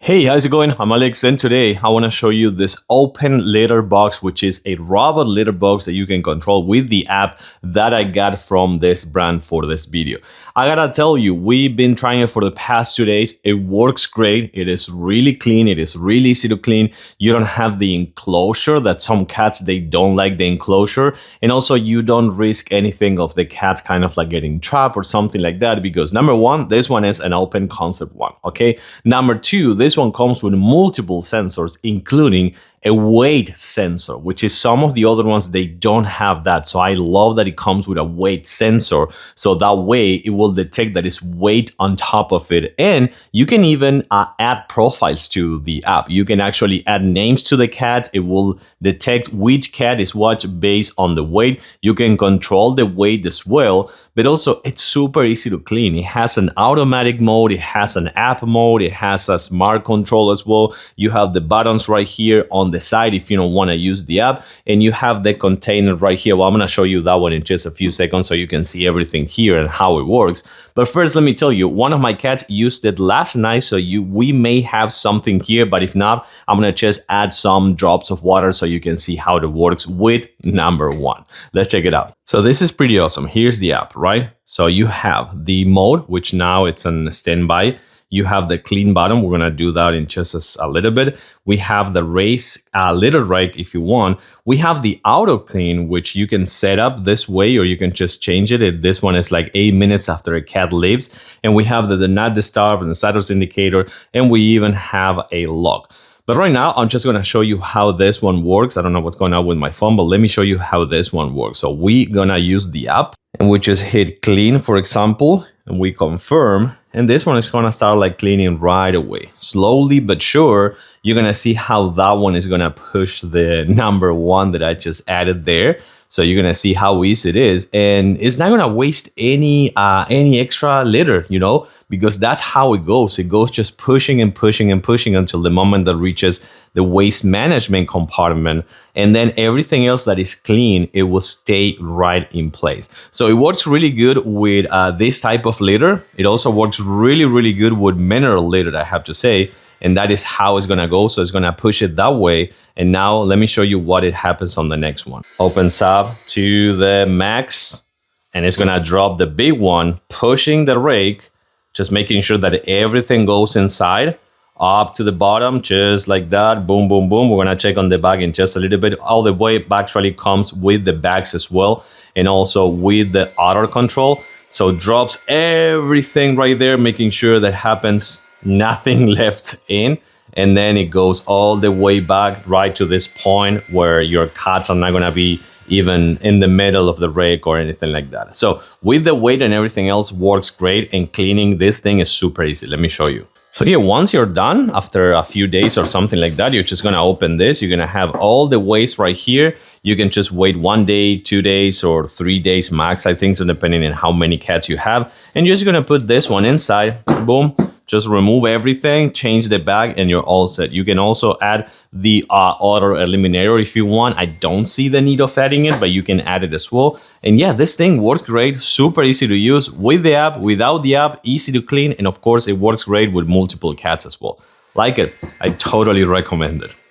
Hey, how's it going? I'm Alex, and today I want to show you this open litter box, which is a robot litter box that you can control with the app that I got from this brand for this video. I gotta tell you, we've been trying it for the past 2 days. It works great. It is really clean. It is really easy to clean. You don't have the enclosure that some cats, they don't like the enclosure. And also you don't risk anything of the cat kind of like getting trapped or something like that, because number one, this one is an open concept one, okay? Number two, this one comes with multiple sensors, including a weight sensor, which is some of the other ones, they don't have that. So I love that it comes with a weight sensor. So that way it will detect that it's weight on top of it. And you can even add profiles to the app. You can actually add names to the cat. It will detect which cat is what based on the weight. You can control the weight as well, but also it's super easy to clean. It has an automatic mode. It has an app mode. It has a smart control as well. You have the buttons right here on the side if you don't want to use the app, and you have the container right here. Well, I'm going to show you that one in just a few seconds so you can see everything here and how it works. But first, let me tell you, one of my cats used it last night, so we may have something here, but if not, I'm going to just add some drops of water so you can see how it works with number one. Let's check it out. So this is pretty awesome. Here's the app, right? So you have the mode, which now it's on standby. You have the clean button. We're going to do that in just a little bit. We have the raise litter rake if you want. We have the auto clean, which you can set up this way, or you can just change it. This one is like 8 minutes after a cat leaves. And we have the do not disturb and the status indicator. And we even have a lock. But right now, I'm just going to show you how this one works. I don't know what's going on with my phone, but let me show you how this one works. So we're going to use the app and we just hit clean, for example, and we confirm. And this one is going to start like cleaning right away. Slowly but sure, you're going to see how that one is going to push the number one that I just added there. So you're going to see how easy it is. And it's not going to waste any extra litter, you know, because that's how it goes. It goes just pushing and pushing and pushing until the moment that reaches the waste management compartment. And then everything else that is clean, it will stay right in place. So it works really good with this type of litter. It also works really, really good with mineral litter, I have to say. And that is how it's going to go. So it's going to push it that way. And now let me show you what it happens on the next one. Opens up to the max and it's going to drop the big one, pushing the rake, just making sure that everything goes inside up to the bottom, just like that. Boom, boom, boom. We're going to check on the bag in just a little bit. All the way actually comes with the bags as well. And also with the auto control. So drops everything right there, making sure that happens nothing left in, and then it goes all the way back right to this point where your cats are not going to be even in the middle of the rake or anything like that. So with the weight and everything else works great, and cleaning this thing is super easy. Let me show you. So yeah, once you're done, after a few days or something like that, you're just going to open this. You're going to have all the waste right here. You can just wait 1 day, 2 days, or 3 days max, I think, so depending on how many cats you have. And you're just going to put this one inside. Boom. Just remove everything, change the bag, and you're all set. You can also add the odor eliminator if you want. I don't see the need of adding it, but you can add it as well. And yeah, this thing works great, super easy to use with the app, without the app, easy to clean. And of course, it works great with multiple cats as well. Like it, I totally recommend it.